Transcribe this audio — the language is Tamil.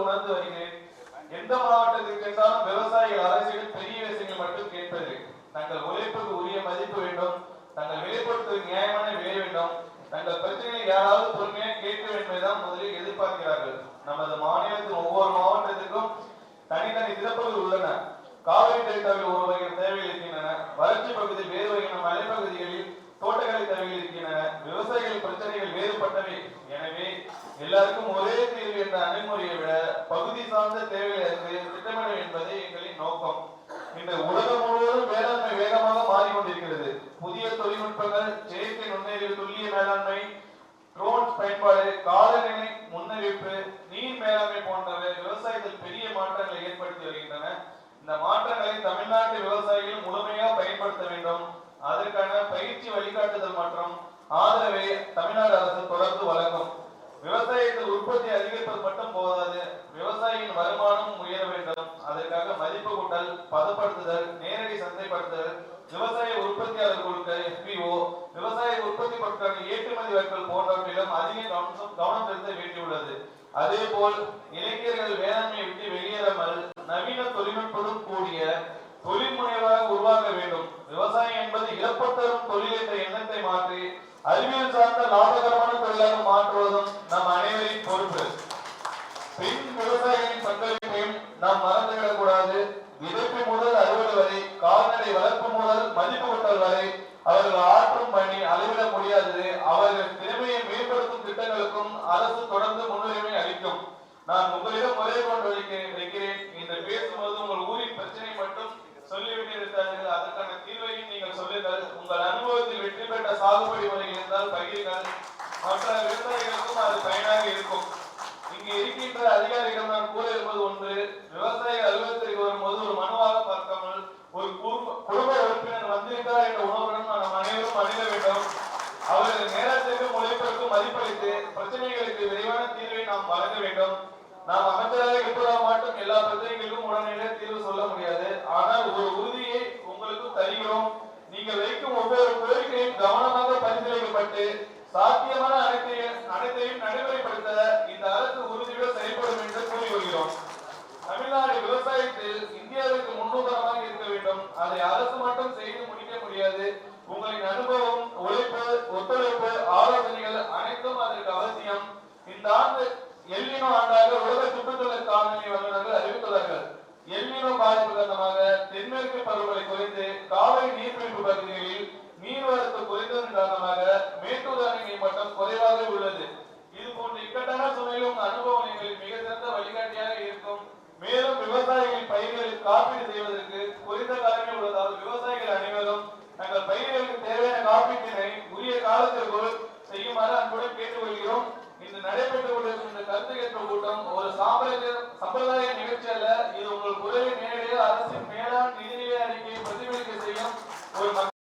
உணர்ந்து வருகிறேன். எந்த மாவட்டத்திற்கு சென்றாலும் விவசாயிகள் அரசிடம் பெரிய விஷயங்கள் மட்டும் கேட்பது. தங்கள் உழைப்புக்கு உரிய மதிப்பு வேண்டும், தங்கள் விளைபொருட்களுக்கு நியாயமான விலை வேண்டும், தங்கள் பிரச்சனைகளை யாராவது பொறுமையாக கேட்க வேண்டுமென்றுதான் முதலில் எதிர்பார்க்கிறார்கள். நமது மாநிலத்தின் ஒவ்வொரு மாவட்டத்திற்கும் தனித்தனி சிறப்புகள் உள்ளன. காவிரி டெல்டாவில் ஒரு வகை தேவைகள் இருக்கின்றன, வறட்சி பகுதியில் வேறு வகையான மலைப்பகுதிகளில் தோட்டக்கலை தேவைகள் இருக்கின்றன. விவசாயிகளின் பிரச்சனைகள் வேறுபட்டவை. எனவே எல்லாருக்கும் ஒரே தீர்வு என்ற அணுகுமுறையை விட பகுதி சார்ந்த தேவைகளை திட்டமிட என்பதே எங்களின் நோக்கம். இன்று உலகம் முழுவதும் வேளாண்மை வேகமாக மாறிக்கொண்டிருக்கிறது. புதிய தொழில்நுட்பங்கள், செயற்கை நுண்ணறிவு, துல்லிய மேலாண்மை, ட்ரோன்ஸ் பயன்பாடு, காலநிலை முன்னறிவிப்பு, நீர் மேலாண்மை போன்றவை விவசாயத்தில் பெரிய மாற்றங்களை ஏற்படுத்தி வருகின்றன. இந்த மாற்றங்களை தமிழ்நாட்டு விவசாயிகள் முழுமையாக பயன்படுத்த வேண்டும். அதற்கான பயிற்சி, வழிகாட்டுதல் மற்றும் ஆதரவை தமிழ்நாடு அரசு தொடர்ந்து வழங்கும். விவசாயத்தில் உற்பத்தி அதிகரிப்பது மட்டும் போதாது, விவசாயியின் வருமானம் உயர வேண்டும். அதற்காக மதிப்பு கூட்டல், பதப்படுத்துதல், நேரடி சந்தைப்படுத்துதல், விவசாய உற்பத்தியாளர் குழுக்கள் FPO, விவசாய உற்பத்தி பொருட்கள் ஏற்றுமதி வர்த்தகம் போன்றவற்றிலும் அதிக கவனம் செலுத்த வேண்டியுள்ளது. அதே போல் இளைஞர்கள் வேளாண்மையை விட்டு வெளியேறாமல் நவீன தொழில்நுட்பத்துடன் கூடிய தொழில் முனைவராக உருவாக்க வேண்டும். விவசாயம் என்பது இழப்பத்தரும் தொழில் என்ற எண்ணத்தை மாற்றி அறிவியல் சார்ந்த லாபகரமான தொழிலாக மாற்றுவதும் நம் அனைவரின் பொறுப்பு. பெண் விவசாயிகளின் பங்களிப்பையும் நாம் மறந்துவிடக் கூடாது. விதைப்பு முதல் அறுவடை வரை, கால்நடை வளர்ப்பு முதல் மதிப்பு கூட்டல் வரை அவர்கள் ஆற்றும் பணி அளவிட முடியாதது. அவர்கள் திறமையை மேம்படுத்தும் திட்டங்களுக்கும் அரசு தொடர்ந்து முன்னுரிமை அளிக்கும். நான் உங்களிடம் முறை கொண்டு வைக்கிறேன். இன்று பேசும்போது உங்கள் ஊரின் பிரச்சனை மட்டும் சொல்லிவிட்டிருக்கிறார்கள், அதற்கான தீர்வையும் நீங்கள் சொல்லுங்கள். உங்கள் அனுபவத்தில் வெற்றி பெற்ற சாகுபடி முறைகள் இருந்தால் பகிருங்கள். மற்ற விவசாயிகளுக்கும் அது பயனாக இருக்கும். இங்கு இருக்கின்ற அதிகாரிகள் நான் கூற இருப்பது ஒன்று, விவசாய அலுவலகத்திற்கு வரும்போது ஒரு மனுவாக பார்க்காமல் ஒரு குடும்ப உறுப்பினர் வந்திருக்கிறார் என்ற உணர்வுடன் நாம் அனைவரும் அணுக வேண்டும். அவர்கள் நேரத்திற்கும் உழைப்பிற்கும் மதிப்பளித்து பிரச்சனைகளுக்கு விரைவான தீர்வை நாம் வழங்க வேண்டும். நாம் அமைச்சராக இருப்பதாக மட்டும் எல்லா பிரச்சனைகளுக்கும் உடனடியாக தீர்வு சொல்ல முடியாது. ஆனால் ஒரு உறுதியை உங்களுக்கு தருகிறோம். நீங்கள் வைக்கும் ஒவ்வொரு கோரிக்கையும் கவனமாக பரிசீலிக்கப்பட்டு சாத்தியமான அனைத்தையும் நடைமுறைப்படுத்த இந்த அரசு உறுதியுடன் செயல்படும் என்று கூறி வருகிறோம். தமிழ்நாடு விவசாயத்தில் இந்தியாவுக்கு முன்னுதாரணமாக இருக்க வேண்டும். அதை அரசு மட்டும் செய்து முடிக்க முடியாது. உங்களின் அனுபவம், உழைப்பு, ஒத்துழைப்பு, ஆலோசனைகள் அனைத்தும் அதற்கு அவசியம். இந்த ஆண்டு எல்னினோ ஆண்டாக உலக சுற்றுச்சூழல் காலநிலை வல்லுநர்கள் அறிவித்துள்ளார்கள். எல்னினோ பாதிப்பு காரணமாக தென்மேற்கு பருவமழை குறைந்து காவிரி நீர்பிடிப்பு பகுதிகளில் நீர்வரத்து குறைந்ததன் காரணமாக மேட்டூர் அணை நீர் மட்டம் குறைவாக உள்ளது. இது போன்ற இக்கட்டான சூழ்நிலையும் அனுபவம் எங்களுக்கு மிக சிறந்த வழிகாட்டியாக இருக்கும். மேலும் விவசாயிகளின் பயிர்களில் காப்பீடு செய்வதற்கு குறைந்த காலமே உள்ளதால் விவசாயிகள்